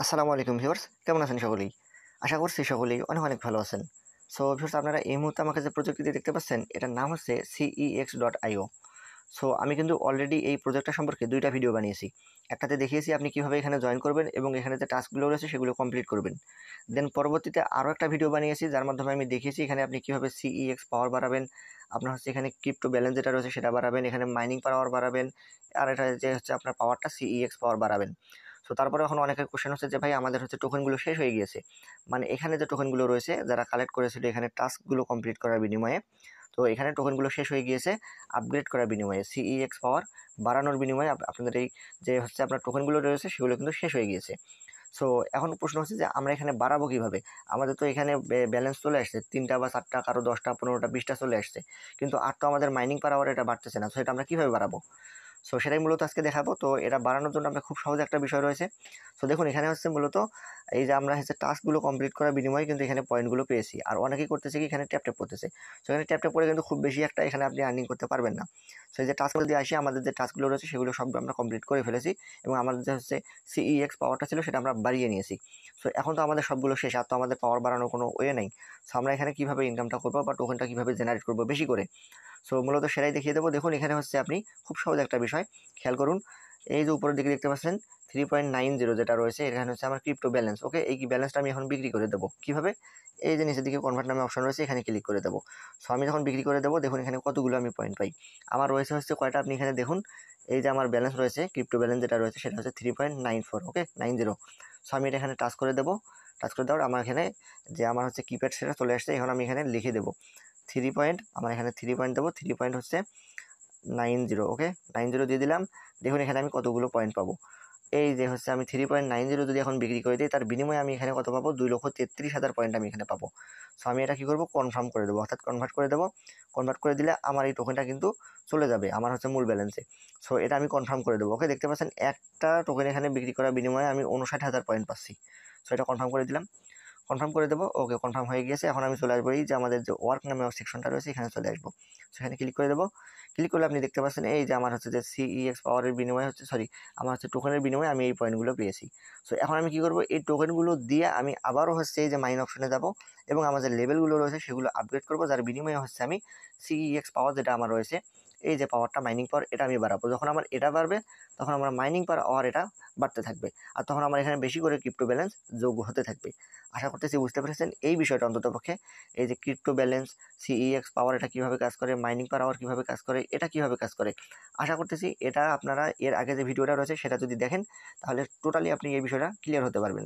আসসালামু আলাইকুম ভিউয়ার্স, কেমন আছেন সকলেই? আশা করছি সকলেই অনেক অনেক ভালো আছেন। সো ভিউয়ার্স, আপনারা এই মুহূর্তে আমাকে যে প্রজেক্টটি দেখতে পাচ্ছেন এটার নাম হচ্ছে cex.io। সো আমি কিন্তু অলরেডি এই প্রজেক্টটা সম্পর্কে ২টা ভিডিও বানিয়েছি। একটাতে দেখিয়েছি আপনি কিভাবে এখানে জয়েন করবেন এবং এখানে যে টাস্কগুলো রয়েছে সেগুলো কমপ্লিট করবেন। দেন পরবর্তীতে আরও একটা ভিডিও বানিয়েছি যার মাধ্যমে আমি দেখিয়েছি এখানে আপনি কিভাবে CEX পাওয়ার বাড়াবেন, আপনার হচ্ছে এখানে ক্রিপ্টো ব্যালেন্স যেটা রয়েছে সেটা বাড়াবেন, এখানে মাইনিং পাওয়ার বাড়াবেন, আর এটা যে হচ্ছে আপনার পাওয়ারটা CEX পাওয়ার বাড়াবেন। সো তারপরে এখন অনেকের কোশ্চেন হচ্ছে যে ভাই আমাদের হচ্ছে টোকেনগুলো শেষ হয়ে গিয়েছে, মানে এখানে যে টোকেনগুলো রয়েছে যারা কালেক্ট করেছিল এখানে টাস্কগুলো কমপ্লিট করার বিনিময়ে, তো এখানে টোকেনগুলো শেষ হয়ে গিয়েছে আপগ্রেড করার বিনিময়ে, CEX পাওয়ার বাড়ানোর বিনিময়ে আপনাদের এই যে হচ্ছে আপনার টোকেনগুলো রয়েছে সেগুলো কিন্তু শেষ হয়ে গিয়েছে। সো এখন প্রশ্ন হচ্ছে যে আমরা এখানে বাড়াবো কিভাবে? আমাদের তো এখানে ব্যালেন্স চলে আসছে ৩টা বা ৪টা, কারো ১০টা, ১৫টা, 20টা চলে আসছে, কিন্তু আর তো আমাদের মাইনিং পাওয়ার এটা বাড়তেছে না। সো এটা আমরা কিভাবে বাড়াবো? সো সেটাই মূলত আজকে দেখাবো। তো এটা বাড়ানোর জন্য আমরা খুব সহজ একটা বিষয় রয়েছে। সো দেখুন এখানে হচ্ছে মূলত এই যে আমরা হচ্ছে টাস্কগুলো কমপ্লিট করার বিনিময়ে কিন্তু এখানে পয়েন্টগুলো পেয়েছি। আর অনেকেই করতেছে কি এখানে ট্যাপ করতেছে। সো এখানে ট্যাপ করে কিন্তু খুব বেশি একটা এখানে আপনি আর্নিং করতে পারবেন না। সো এই যে টাস্কগুলো দিয়ে আসি, আমাদের যে টাস্কগুলো রয়েছে সেগুলো সবগুলো আমরা কমপ্লিট করে ফেলেছি এবং আমাদের যে হচ্ছে CEX পাওয়ারটা ছিল সেটা আমরা বাড়িয়ে নিয়েছি। সো এখন তো আমাদের সবগুলো শেষ, আর তো আমাদের পাওয়ার বাড়ানোর কোনো ওয়ে নাই। সো আমরা এখানে কিভাবে ইনকামটা করবো বা টোকেনটা কিভাবে জেনারেট করবো বেশি করে, সো মূলত সেটাই দেখিয়ে দেবো। দেখুন এখানে হচ্ছে আপনি খুব সহজ একটা বিষয় খেয়াল করুন। এই যে উপরের দিকে দেখতে পাচ্ছেন 3.90 যেটা রয়েছে, এখানে হচ্ছে আমার ক্রিপ্টো ব্যালেন্স। ওকে, এই ব্যালেন্সটা আমি এখন বিক্রি করে দেবো কিভাবে? এই যে নিচের দিকে কনভার্ট নামে অপশন রয়েছে, এখানে ক্লিক করে দেবো। সো আমি যখন বিক্রি করে দেবো দেখুন এখানে কতগুলো আমি পয়েন্ট পাই। আমার রয়েছে হচ্ছে কয়টা, আপনি এখানে দেখুন এই যে আমার ব্যালেন্স রয়েছে, ক্রিপ্টো ব্যালেন্স যেটা রয়েছে সেটা হচ্ছে 3.94, ওকে 90। সো আমি এটা এখানে টাচ করে দেবো। টাচ করে দেওয়ার আমার এখানে যে আমার হচ্ছে কিপ্যাড সেটা চলে আসছে। এখন আমি এখানে লিখে দেবো 3 পয়েন্ট, আমার এখানে 3 পয়েন্ট দেবো। 3 পয়েন্ট হচ্ছে 90, ওকে 90 দিয়ে দিলাম। দেখুন এখানে আমি কতগুলো পয়েন্ট পাবো। এই যে হচ্ছে আমি 3.90 যদি এখন বিক্রি করে দিই তার বিনিময়ে আমি এখানে কত পাবো, 2,33,000 পয়েন্ট আমি এখানে পাবো। সো আমি এটা কি করবো, কনফার্ম করে দেবো, অর্থাৎ কনভার্ট করে দেবো। কনভার্ট করে দিলে আমার এই টোকেনটা কিন্তু চলে যাবে আমার হচ্ছে মূল ব্যালেন্সে। সো এটা আমি কনফার্ম করে দেবো। ওকে, দেখতে পাচ্ছেন একটা টোকেন এখানে বিক্রি করার বিনিময়ে আমি 59,000 পয়েন্ট পাচ্ছি। সো এটা কনফার্ম করে দিলাম, কনফার্ম করে দেবো। ওকে, কনফার্ম হয়ে গিয়েছে। এখন আমি চলে আসবো এই যে আমাদের যে ওয়ার্ক নামে সেকশনটা রয়েছে এখানে চলে আসবো। সেখানে ক্লিক করে দেবো। ক্লিক করলে আপনি দেখতে পাচ্ছেন এই যে আমার হচ্ছে যে CEX পাওয়ারের বিনিময়ে হচ্ছে, সরি, আমার হচ্ছে টোকেনের বিনিময়ে আমি এই পয়েন্টগুলো পেয়েছি। সো এখন আমি কি করবো, এই টোকেনগুলো দিয়ে আমি আবারও হচ্ছে এই যে মাইন অপশনে যাব এবং আমার যে লেভেলগুলো রয়েছে সেগুলো আপগ্রেড করবো, যার বিনিময়ে হচ্ছে আমি CEX পাওয়ার যেটা আমার রয়েছে, এই যে পাওয়ারটা মাইনিং পাওয়ার, এটা আমি বাড়াবো। যখন আমার এটা বাড়বে তখন আমার মাইনিং পাওয়ার এটা বাড়তে থাকবে, আর তখন আমার এখানে বেশি করে ক্রিপ্টো ব্যালেন্স যোগ হতে থাকবে। আশা করতেছি বুঝতে পেরেছেন এই বিষয়টা অন্ততপক্ষে। এই যে ক্রিপ্টো ব্যালেন্স, CEX পাওয়ার এটা কিভাবে কাজ করে, মাইনিং পাওয়ার কিভাবে কাজ করে, এটা কিভাবে কাজ করে, আশা করতেছি এটা আপনারা এর আগে যে ভিডিওটা রয়েছে সেটা যদি দেখেন তাহলে টোটালি আপনি এই বিষয়টা ক্লিয়ার হতে পারবেন।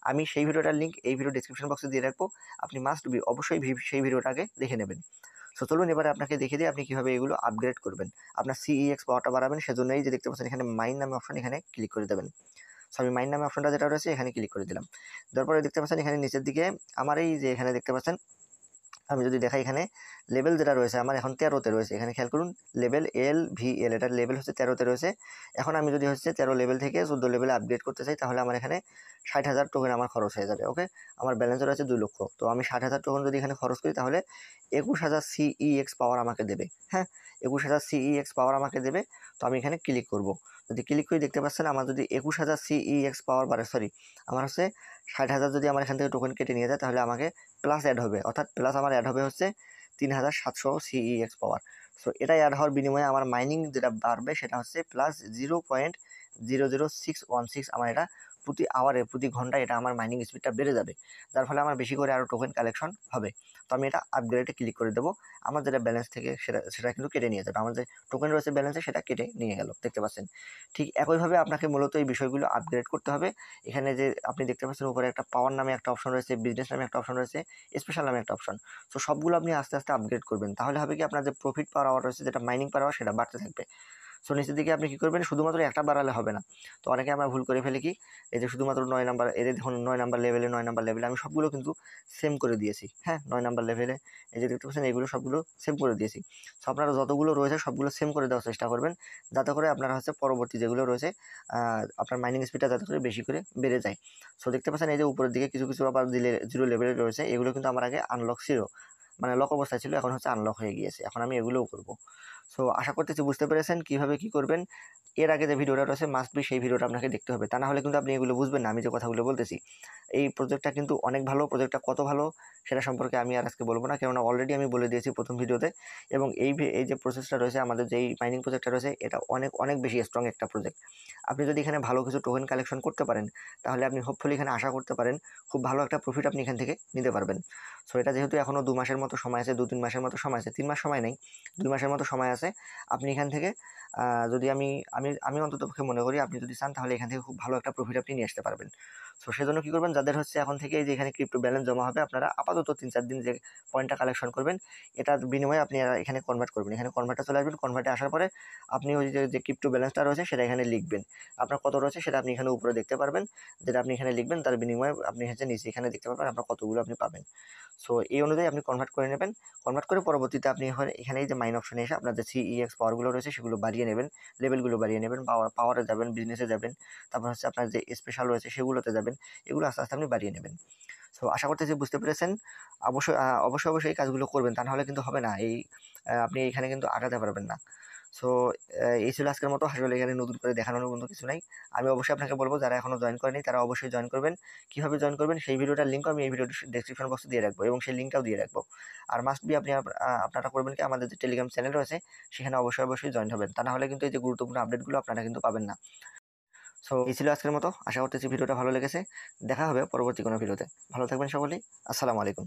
আমি সেই ভিডিওটার লিঙ্ক এই ভিডিও ডিসক্রিপশন বক্সে দিয়ে রাখবো, আপনি মাস্ট বি অবশ্যই সেই ভিডিওটা আগে দেখে নেবেন। সো চলুন এবারে আপনাকে দেখিয়ে দিই আপনি কিভাবে এগুলো আপগ্রেড করবেন, আপনার CEX পাওয়ারটা বাড়াবেন। সেজন্যই যে দেখতে পাচ্ছেন এখানে মাইন নামে অপশন, এখানে ক্লিক করে দেবেন। সো আমি মাইন নামে অপশনটা যেটা রয়েছে এখানে ক্লিক করে দিলাম। তারপরে দেখতে পাচ্ছেন এখানে নিচের দিকে আমার এই যে এখানে দেখতে পাচ্ছেন, আমি যদি দেখাই এখানে লেভেল যেটা রয়েছে আমার এখন 13তে রয়েছে। এখানে খেয়াল করুন লেভেল LVL, এটার লেভেল হচ্ছে 13তে রয়েছে। এখন আমি যদি হচ্ছে 13 লেভেল থেকে 14 লেভেলে আপগ্রেড করতে চাই তাহলে আমার এখানে 60,000 টোকেন আমার খরচ হয়ে যাবে। ওকে, আমার ব্যালেন্স রয়েছে 2 লক্ষ, তো আমি 60,000 টোকেন যদি এখানে খরচ করি তাহলে 21,000 CEX পাওয়ার আমাকে দেবে। হ্যাঁ, 21,000 CEX পাওয়ার আমাকে দেবে। তো আমি এখানে ক্লিক করব। যদি ক্লিক করি দেখতে পাচ্ছেন আমার যদি 21,000 CEX পাওয়ার বাড়ে, সরি, আমার হচ্ছে 60,000 যদি আমার এখান থেকে টোকেন কেটে নিয়ে যায় তাহলে আমাকে প্লাস অ্যাড হবে, অর্থাৎ প্লাস আমার অ্যাড হবে হচ্ছে 3,700 CEX পাওয়ার। সো এটা অ্যাড হওয়ার বিনিময়ে আমার মাইনিং যেটা বাড়বে সেটা হচ্ছে প্লাস 0.00616, আমার এটা প্রতি আওয়ারে, প্রতি ঘন্টায় এটা আমার মাইনিং স্পিডটা বেড়ে যাবে, যার ফলে আমার বেশি করে আরও টোকেন কালেকশন হবে। তো আমি এটা আপগ্রেডে ক্লিক করে দেবো। আমার যেটা ব্যালেন্স থেকে সেটা সেটা কিন্তু কেটে নিয়ে যাবে, আমার যে টোকেন রয়েছে ব্যালেন্সে সেটা কেটে নিয়ে গেল, দেখতে পাচ্ছেন। ঠিক একইভাবে আপনাকে মূলত এই বিষয়গুলো আপগ্রেড করতে হবে। এখানে যে আপনি দেখতে পাচ্ছেন উপরে একটা পাওয়ার নামে একটা অপশন রয়েছে, বিজনেস নামে একটা অপশন রয়েছে, স্পেশাল নামে একটা অপশন। সো সবগুলো আপনি আস্তে আস্তে আপগ্রেড করবেন, তাহলে হবে কি আপনার যে প্রফিট পাওয়ার আওয়ার রয়েছে, যেটা মাইনিং পাওয়ার আওয়ার, সেটা বাড়তে থাকবে। সো নিচের দিকে আপনি কি করবেন, শুধুমাত্র একটা বাড়ালে হবে না। তো অনেকে আমরা ভুল করে ফেলি কি, এই যে শুধুমাত্র 9 নাম্বার, এদের দেখুন 9 নাম্বার লেভেলে, 9 নাম্বার লেভেলে আমি সবগুলো কিন্তু সেম করে দিয়েছি। হ্যাঁ, 9 নাম্বার লেভেলে এই যে দেখতে পাচ্ছেন এগুলো সবগুলো সেম করে দিয়েছি। সো আপনারা যতগুলো রয়েছে সবগুলো সেম করে দেওয়ার চেষ্টা করবেন, যাতে করে আপনারা হচ্ছে পরবর্তী যেগুলো রয়েছে আপনার মাইনিং স্পিডটা যাতে করে বেশি করে বেড়ে যায়। সো দেখতে পাচ্ছেন এই যে উপরের দিকে কিছু কিছু আবার দিলে 0 লেভেলে রয়েছে, এগুলো কিন্তু আমার আগে আনলক ছিল, মানে লক অবস্থায় ছিল, এখন হচ্ছে আনলক হয়ে গিয়েছে। এখন আমি এগুলোও করব। সো আশা করতেছি বুঝতে পেরেছেন কীভাবে কী করবেন। এর আগে যে ভিডিওটা রয়েছে মাস্ট বি সেই ভিডিওটা আপনাকে দেখতে হবে, তা না হলে কিন্তু আপনি এগুলো বুঝবেন না আমি যে কথাগুলো বলতেছি। এই প্রজেক্টটা কিন্তু অনেক ভালো, প্রজেক্টটা কত ভালো সেটা সম্পর্কে আমি আর আজকে বলবো না, কেননা অলরেডি আমি বলে দিয়েছি প্রথম ভিডিওতে। এবং এই যে প্রসেসটা রয়েছে, আমাদের যেই মাইনিং প্রজেক্টটা রয়েছে, এটা অনেক অনেক বেশি স্ট্রং একটা প্রজেক্ট। আপনি যদি এখানে ভালো কিছু টোকেন কালেকশন করতে পারেন, তাহলে আপনি হোপফুলি এখানে আশা করতে পারেন খুব ভালো একটা প্রফিট আপনি এখান থেকে নিতে পারবেন। সো এটা যেহেতু এখনও 2 মাসের মতো সময় আছে, 2-3 মাসের মতো সময় আছে, 3 মাস সময় নেই, 2 মাসের মতো সময় আছে। আপনি এখান থেকে যদি আমি আমি আমি অন্ততপক্ষে মনে করি আপনি যদি চান তাহলে এখান থেকে খুব ভালো একটা প্রফিট আপনি নিয়ে আসতে পারবেন। সো সেজন্য কী করবেন, যাদের হচ্ছে এখন থেকে যে এখানে ক্রিপ্টো ব্যালেন্স জমা হবে, আপনারা আপাতত 3-4 দিন যে পয়েন্টটা কালেকশন করবেন, এটার বিনিময়ে আপনি এখানে কনভার্ট করবেন। এখানে কনভার্টে চলে আসবেন, কনভার্টে আসার পরে আপনি ওই যে ক্রিপ্টো ব্যালেন্সটা রয়েছে সেটা এখানে লিখবেন। আপনার কত রয়েছে সেটা আপনি এখানে উপরে দেখতে পারবেন, যেটা আপনি এখানে লিখবেন তার বিনিময়ে আপনি হচ্ছে নিচে এখানে দেখতে পারবেন আপনার কতগুলো আপনি পাবেন। সো এই অনুযায়ী আপনি কনভার্ট করে নেবেন। কনভার্ট করে পরবর্তীতে আপনি এখানে এই যে মাইন অপশনে এসে আপনার যে CEX পাওয়ারগুলো রয়েছে সেগুলো বাড়িয়ে নেবেন, লেভেলগুলো বাড়িয়ে নেবেন, পাওয়ারে যাবেন, বিজনেসে যাবেন, তারপর হচ্ছে আপনার যে স্পেশাল রয়েছে সেগুলোতে যাবেন, এগুলো আস্তে আস্তে আপনি বাড়িয়ে নেবেন। সো আশা করতেছি বুঝতে পেরেছেন। অবশ্যই এই কাজগুলো করবেন, তা নাহলে কিন্তু হবে না। আপনি এখানে কিন্তু আগাতে পারবেন না। সো এই ছিল আজকের মতো। আসলে এখানে নতুন করে দেখানোর মতো কিছু নাই। আমি অবশ্যই আপনাকে বলবো যারা এখনও জয়েন করেনি তারা অবশ্যই জয়েন করবেন। কীভাবে জয়েন করবেন সেই ভিডিওটার লিঙ্কও আমি এই ভিডিওর ডেসক্রিপশন বক্সে দিয়ে রাখবো, এবং সেই লিঙ্কটাও দিয়ে রাখবো। আর মাস্ট বি আপনারা করবেন কি, আমাদের যে টেলিগ্রাম চ্যানেল রয়েছে সেখানে অবশ্যই জয়েন হবেন, তা না হলে কিন্তু এই যে গুরুত্বপূর্ণ আপডেটগুলো আপনারা কিন্তু পাবেন না। সো এই ছিল আজকের মতো। আশা করতেছি ভিডিওটা ভালো লেগেছে। দেখা হবে পরবর্তী কোনো ভিডিওতে। ভালো থাকবেন সকলেই। আসসালামু আলাইকুম।